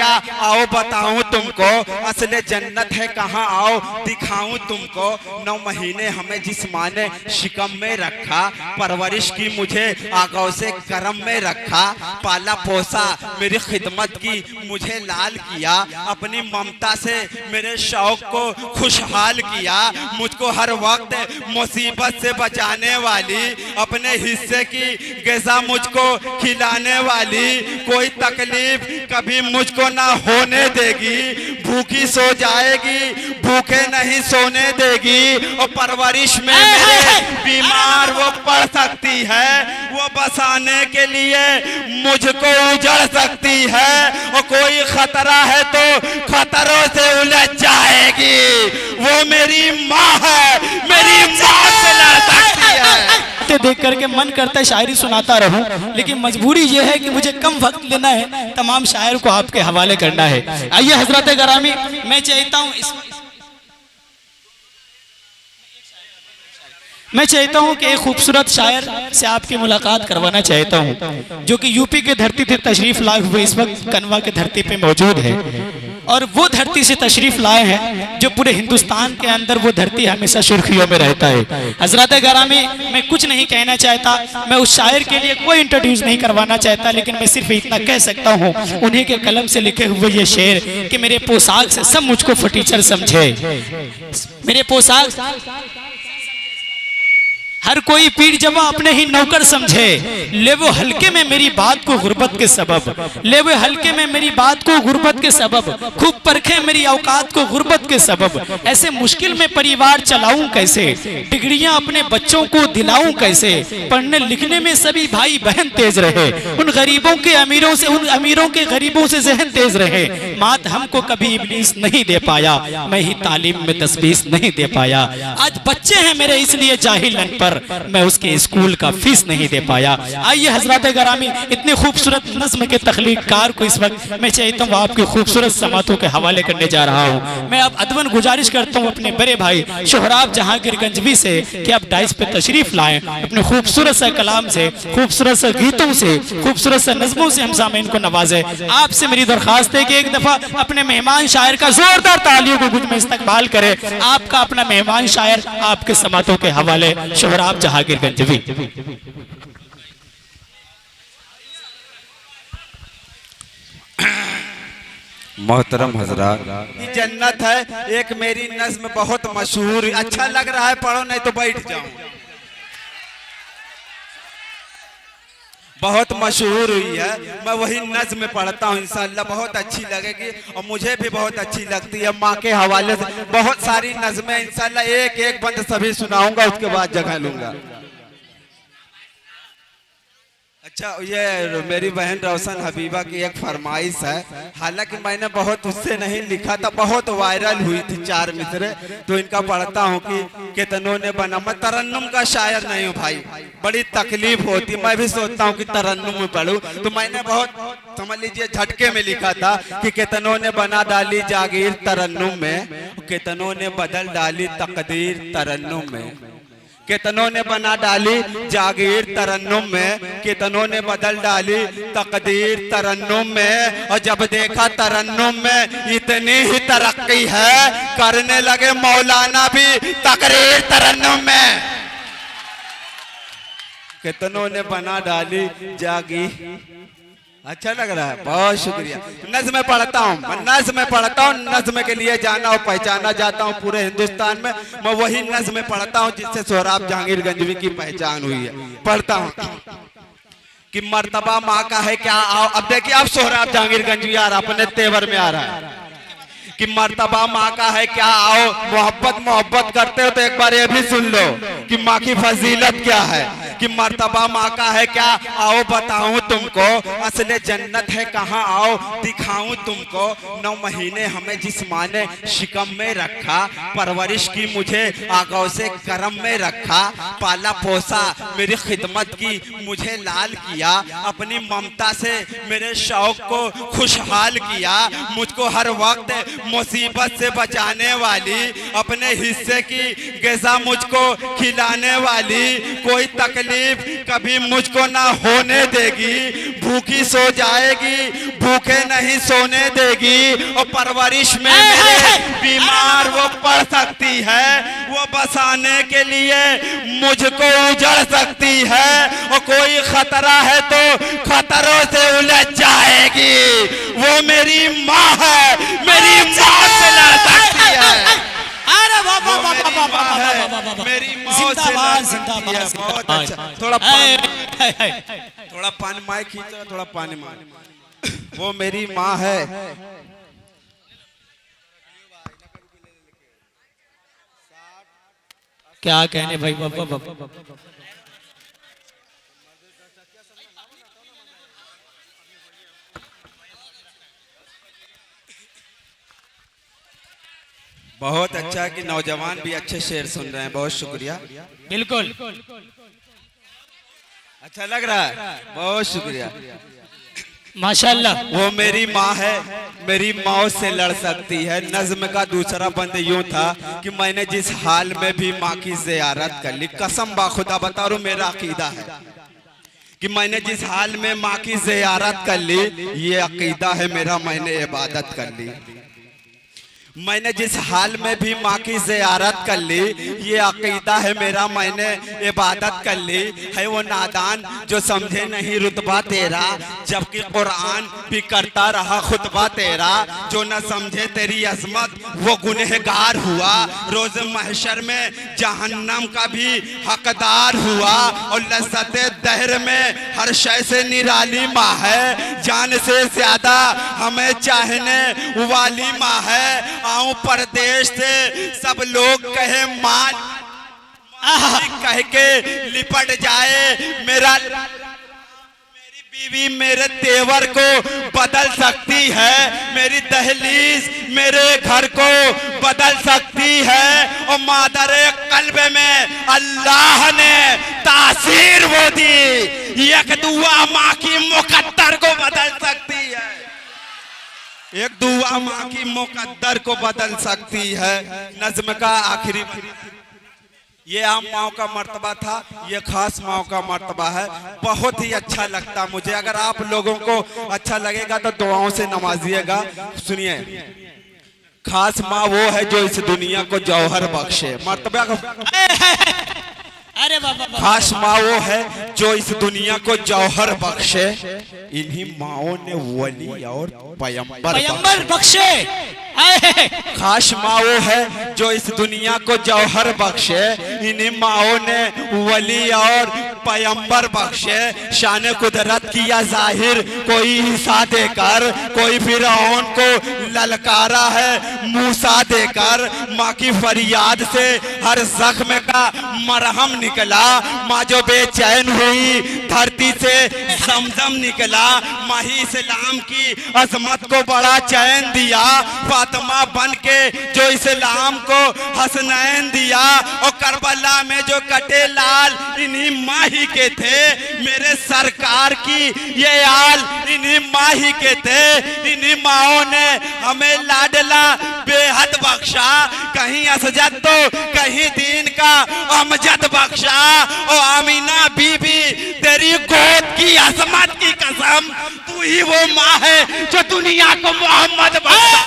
क्या, आओ बताऊं तुमको, असले जन्नत है कहाँ, आओ दिखाऊं तुमको। 9 महीने हमें जिस माँ ने शिकम में रखा, परवरिश की मुझे आगों से करम में रखा, पाला पोसा मेरी खिदमत की मुझे लाल किया, अपनी ममता से मेरे शौक को खुशहाल किया, मुझको हर वक्त मुसीबत से बचाने वाली, अपने हिस्से की ग़िज़ा मुझको खिलाने वाली, कोई तकलीफ कभी मुझको ना होने देगी, भूखी सो जाएगी भूखे नहीं सोने देगी, और परवरिश में मेरे बीमार वो पड़ सकती है, वो बसाने के लिए मुझको उजड़ सकती है, और कोई खतरा है तो खतरों से उलझ जाएगी, वो मेरी माँ है, मेरी माँ से लड़ सकती है। देख करके मन करता है शायरी सुनाता रहूं, लेकिन मजबूरी ये है कि मुझे कम वक्त लेना है, तमाम शायर को आपके हवाले करना है। आइए हजरत गरामी, मैं चाहता हूं कि एक खूबसूरत शायर से आपकी मुलाकात करवाना चाहता हूं, जो कि यूपी के धरती से तशरीफ लाए हुए इस वक्त कनवा के धरती पे मौजूद है, और वो धरती से तशरीफ लाए हैं जो पूरे हिंदुस्तान के अंदर वो धरती हमेशा सुर्खियों में रहता है। हजरत गरामी, मैं कुछ नहीं कहना चाहता, मैं उस शायर के लिए कोई इंट्रोड्यूस नहीं करवाना चाहता, लेकिन मैं सिर्फ इतना कह सकता हूँ उन्हीं के कलम से लिखे हुए ये शेर कि मेरे पोशाक से सब मुझको फटीचर समझे, मेरे पोशाक हर कोई पीर जमा अपने ही नौकर समझे, ले वो हल्के में मेरी बात को गुर्बत के सबब, ले वो हल्के में मेरी बात को गुर्बत के सबब, खूब परखे मेरी औकात को गुर्बत के सबब, ऐसे मुश्किल में परिवार चलाऊं कैसे, डिग्रियां अपने बच्चों को दिलाऊं कैसे, पढ़ने लिखने में सभी भाई बहन तेज रहे, उन गरीबों के अमीरों से, उन अमीरों के गरीबों से जहन तेज रहे, मात हमको कभी इब्लीस नहीं दे पाया, मैं ही तालीम में तस्बीस नहीं दे पाया, आज बच्चे हैं मेरे इसलिए जाहिलन पर मैं उसके स्कूल का फीस नहीं दे पाया। आइए हजरत गरामी, इतने खूबसूरत नज्म के तख्लीकार को इस वक्त मैं चाहता हूँ आपके खूबसूरत समातों के हवाले करने जा रहा हूँ। मैं अब अदवन गुजारिश करता हूँ अपने बड़े भाई सोहराब जहांगीर गंजवी से कि आप डाइस पे तशरीफ लाएं, अपने खूबसूरत सा कलाम से, खूबसूरत सा गीतों से, खूबसूरत सा नज्मों से हम सामईन को नवाजे। आपसे मेरी दरख्वास्त है कि एक दफा अपने मेहमान शायर का जोरदार तालियों को गुज में इस्तकबाल करे। आपका अपना मेहमान शायर आपके समातों के हवाले सोहराब जहांगीर गंजवी। मोहतरम हजरात, जन्नत है एक मेरी नज्म बहुत मशहूर, अच्छा लग रहा है पढ़ो नहीं तो बैठ जाऊं, बहुत मशहूर हुई है, मैं वही नज्म पढ़ता हूँ, इंशाअल्लाह बहुत अच्छी लगेगी और मुझे भी बहुत अच्छी लगती है। माँ के हवाले से बहुत सारी नज्में इंशाअल्लाह एक एक बंद सभी सुनाऊंगा, उसके बाद जगह लूंगा। अच्छा, ये मेरी बहन रोशन हबीबा की एक फरमाइश है, हालांकि मैंने बहुत उससे नहीं लिखा था, बहुत वायरल हुई थी 4 मिसरे, तो इनका पढ़ता हूँ कि कितनों ने बना। मैं तरन्नुम का शायर नहीं हूँ भाई, बड़ी तकलीफ होती, मैं भी सोचता हूँ कि तरन्नुम में पढ़ूं, तो मैंने बहुत समझ लीजिए झटके में लिखा था कि कितनों ने बना डाली जागीर तरन्नुम में, कितनों ने बदल डाली तकदीर तरन्नुम में, कितनों ने बना डाली जागीर तरन्नुम में, कितनों ने बदल डाली तकदीर तरन्नुम में, और जब देखा तरन्नुम में इतनी ही तरक्की है, करने लगे मौलाना भी तकरीर तरन्नुम में। कितनों ने बना डाली जागीर, अच्छा लग रहा है, बहुत शुक्रिया। नज़्म पढ़ता हूँ, नज़्म पढ़ता हूँ, नज़्म के लिए जाना और पहचाना जाता हूँ पूरे हिंदुस्तान में, मैं वही नज़्म पढ़ता हूँ जिससे सोहराब जहांगीर गंजवी की पहचान हुई है। पढ़ता हूँ कि मर्तबा माँ का है क्या, आओ। अब देखिए आप सोहराब जहांगीर गंजवी आ रहा, अपने तेवर में आ रहा है कि मर्तबा माँ का है क्या, आओ। मोहब्बत करते हो तो एक बार ये भी सुन लो कि माँ की फजीलत क्या है, कि मर्तबा माँ का है क्या, आओ बताऊं तुमको, असले जन्नत है कहाँ, आओ दिखाऊं तुमको। 9 महीने हमें जिस माँ ने शिकम में रखा, परवरिश की मुझे आगों से करम में रखा, पाला पोसा मेरी खिदमत की मुझे लाल किया, अपनी ममता से मेरे शौक को खुशहाल किया, मुझको हर वक्त मुसीबत से बचाने वाली, अपने हिस्से की ग़िज़ा मुझको खिलाने वाली, कोई तकलीफ तकलीफ कभी मुझको ना होने देगी। भूखी सो जाएगी, भूखे नहीं सोने देगी। और परवरिश में मेरे बीमार वो पड़ सकती है, वो बसाने के लिए मुझको उजड़ सकती है। और कोई खतरा है तो खतरों से उलझ जाएगी। वो मेरी माँ है, मेरी माँ से लड़ सकती है। अरे वाह वाह वाह मेरी वाह माँ है, वाह, मेरी माँ से जिंदाबाद लड़ सकती है। जिंदाबाद बहुत जिंदाबाद। अच्छा। थोड़ा पानी माँ खींचो, थोड़ा पानी माँ। वो मेरी माँ है। क्या कहने भाई बाबा बाबा। बहुत अच्छा कि नौजवान भी अच्छे शेर सुन रहे हैं। बहुत शुक्रिया, बिल्कुल अच्छा लग रहा है। बहुत शुक्रिया। माशाल्लाह। वो मेरी माँ है, मेरी माँ से लड़ सकती है। नज्म का दूसरा बंद यूं था कि मैंने जिस हाल में भी माँ की ज़ियारत कर ली। कसम बाखुदा बता रहा हूं, मेरा अकीदा है कि मैंने जिस हाल में माँ की ज़ियारत कर ली, ये अकीदा है मेरा, मैंने इबादत कर ली। मैंने जिस हाल में भी माँ की ज़ियारत कर ली, ये अकीदा है मेरा, मैंने इबादत कर ली। है वो नादान जो समझे नहीं रुतबा तेरा, जबकि कुरान भी करता रहा खुतबा तेरा। जो न समझे तेरी अजमत वो गुनहगार हुआ, रोज महशर में जहन्नम का भी हकदार हुआ। और लज़्ज़ते दहर में हर शय से निराली माँ है, जान से ज्यादा हमें चाहने वाली माँ है। आऊं परदेश से सब लोग कहे माल कह के लिपट जाए मेरा। मेरी बीवी मेरे तेवर को बदल सकती है, मेरी दहलीज मेरे घर को बदल सकती है। और मादरे कल्ब में अल्लाह ने तासीर वो दी, एक दुआ माँ की मुकद्दर को बदल सकती है। एक दुआ माँ की मुकद्दर को बदल सकती है। नज्म का आखिरी ये आम माओ का मर्तबा था, ये खास माओ का मर्तबा है। बहुत ही अच्छा लगता मुझे। अगर आप लोगों को अच्छा लगेगा तो दुआओं से नवाजिएगा। सुनिए, खास माँ वो है जो इस दुनिया को जौहर बख्शे। मर्तबा अरे बाबा। खास माँ वो है जो इस दुनिया को जौहर बख्शे। इन्हीं माओं ने वली और पैगंबर बख्शे। खास माँ वो है जो इस दुनिया को जौहर बख्शे। इन्हीं माओं ने वली और पैगंबर बख्शे। शान कुदरत किया जाहिर कोई ईसा देकर, कोई फिरौन को ललकारा है मूसा देकर। माँ की फरियाद से हर जख्म का मरहम निकला। माँ जो बेचैन हुई धरती से जमजम निकला। माही इस्लाम की अजमत को बड़ा चैन दिया। फातिमा बन के जो इस्लाम को हसनैन दिया। और करबला में जो कटे लाल इन्हीं माही के थे। मेरे सरकार की ये आल इन्हीं माही के थे। इन्हीं माओं ने हमें लाडला बेहद बख्शा। कहीं असजद तो कहीं दीन का अमजद बख्शा। और आमीना बीबी तेरी गोद की अजमत की कसम, तू ही वो माँ है जो दुनिया को मोहम्मद बख्शा।